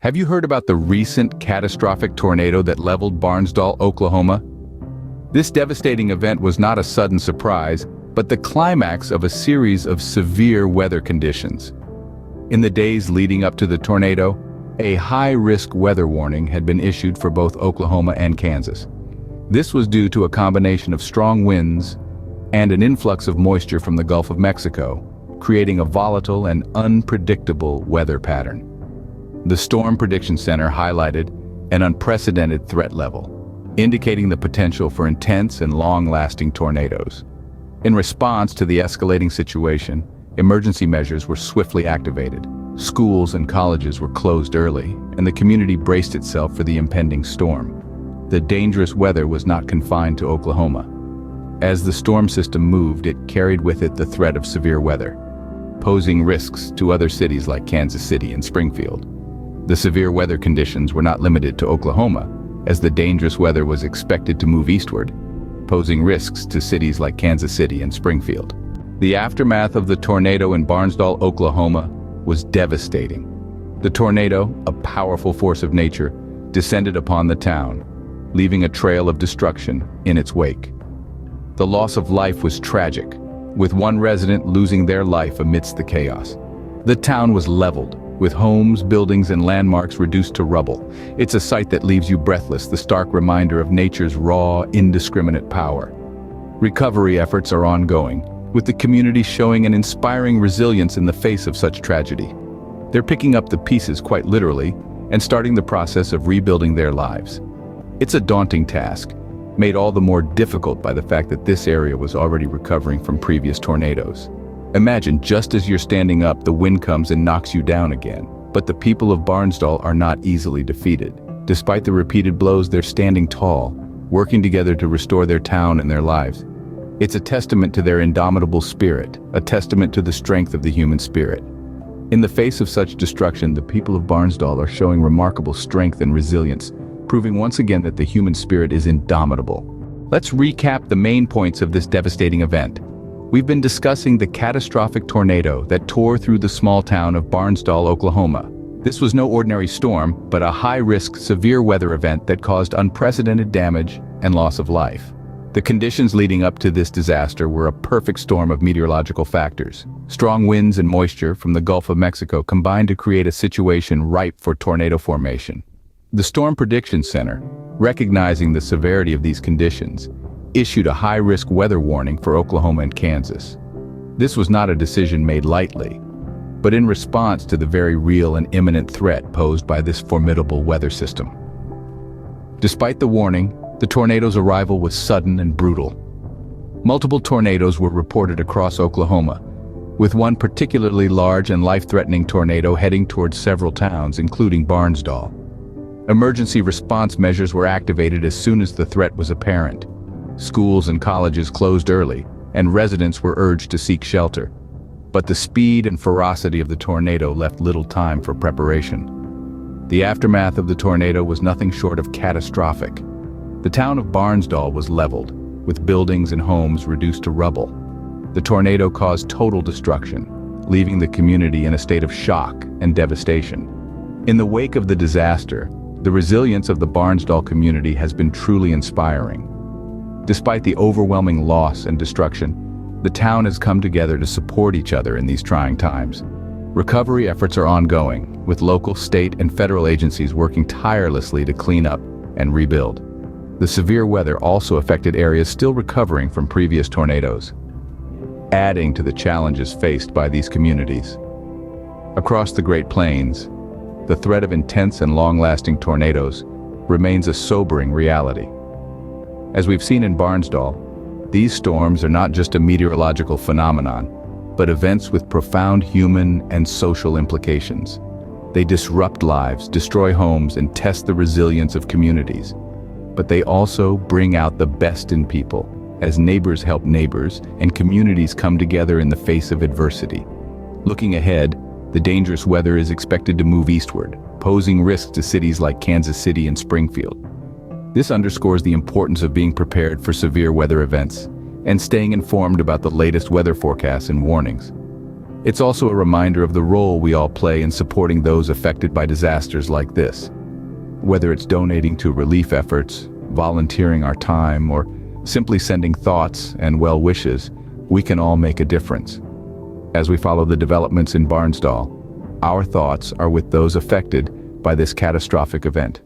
Have you heard about the recent catastrophic tornado that leveled Barnsdall, Oklahoma? This devastating event was not a sudden surprise, but the climax of a series of severe weather conditions. In the days leading up to the tornado, a high-risk weather warning had been issued for both Oklahoma and Kansas. This was due to a combination of strong winds and an influx of moisture from the Gulf of Mexico, creating a volatile and unpredictable weather pattern. The Storm Prediction Center highlighted an unprecedented threat level, indicating the potential for intense and long-lasting tornadoes. In response to the escalating situation, emergency measures were swiftly activated. Schools and colleges were closed early, and the community braced itself for the impending storm. The dangerous weather was not confined to Oklahoma. As the storm system moved, it carried with it the threat of severe weather, posing risks to other cities like Kansas City and Springfield. The severe weather conditions were not limited to Oklahoma, as the dangerous weather was expected to move eastward, posing risks to cities like Kansas City and Springfield. The aftermath of the tornado in Barnsdall, Oklahoma, was devastating. The tornado, a powerful force of nature, descended upon the town, leaving a trail of destruction in its wake. The loss of life was tragic, with one resident losing their life amidst the chaos. The town was leveled, with homes, buildings, and landmarks reduced to rubble. It's a sight that leaves you breathless, the stark reminder of nature's raw, indiscriminate power. Recovery efforts are ongoing, with the community showing an inspiring resilience in the face of such tragedy. They're picking up the pieces quite literally and starting the process of rebuilding their lives. It's a daunting task, made all the more difficult by the fact that this area was already recovering from previous tornadoes. Imagine just as you're standing up, the wind comes and knocks you down again. But the people of Barnsdall are not easily defeated. Despite the repeated blows, they're standing tall, working together to restore their town and their lives. It's a testament to their indomitable spirit, a testament to the strength of the human spirit. In the face of such destruction, the people of Barnsdall are showing remarkable strength and resilience, proving once again that the human spirit is indomitable. Let's recap the main points of this devastating event. We've been discussing the catastrophic tornado that tore through the small town of Barnsdall, Oklahoma. This was no ordinary storm, but a high-risk, severe weather event that caused unprecedented damage and loss of life. The conditions leading up to this disaster were a perfect storm of meteorological factors. Strong winds and moisture from the Gulf of Mexico combined to create a situation ripe for tornado formation. The Storm Prediction Center, recognizing the severity of these conditions, issued a high-risk weather warning for Oklahoma and Kansas. This was not a decision made lightly, but in response to the very real and imminent threat posed by this formidable weather system. Despite the warning, the tornado's arrival was sudden and brutal. Multiple tornadoes were reported across Oklahoma, with one particularly large and life-threatening tornado heading towards several towns, including Barnsdall. Emergency response measures were activated as soon as the threat was apparent. Schools and colleges closed early, and residents were urged to seek shelter. But the speed and ferocity of the tornado left little time for preparation. The aftermath of the tornado was nothing short of catastrophic. The town of Barnsdall was leveled, with buildings and homes reduced to rubble. The tornado caused total destruction, leaving the community in a state of shock and devastation. In the wake of the disaster, the resilience of the Barnsdall community has been truly inspiring. Despite the overwhelming loss and destruction, the town has come together to support each other in these trying times. Recovery efforts are ongoing, with local, state, and federal agencies working tirelessly to clean up and rebuild. The severe weather also affected areas still recovering from previous tornadoes, adding to the challenges faced by these communities. Across the Great Plains, the threat of intense and long-lasting tornadoes remains a sobering reality. As we've seen in Barnsdall, these storms are not just a meteorological phenomenon, but events with profound human and social implications. They disrupt lives, destroy homes, and test the resilience of communities. But they also bring out the best in people, as neighbors help neighbors and communities come together in the face of adversity. Looking ahead, the dangerous weather is expected to move eastward, posing risks to cities like Kansas City and Springfield. This underscores the importance of being prepared for severe weather events and staying informed about the latest weather forecasts and warnings. It's also a reminder of the role we all play in supporting those affected by disasters like this. Whether it's donating to relief efforts, volunteering our time, or simply sending thoughts and well wishes, we can all make a difference. As we follow the developments in Barnsdall, our thoughts are with those affected by this catastrophic event.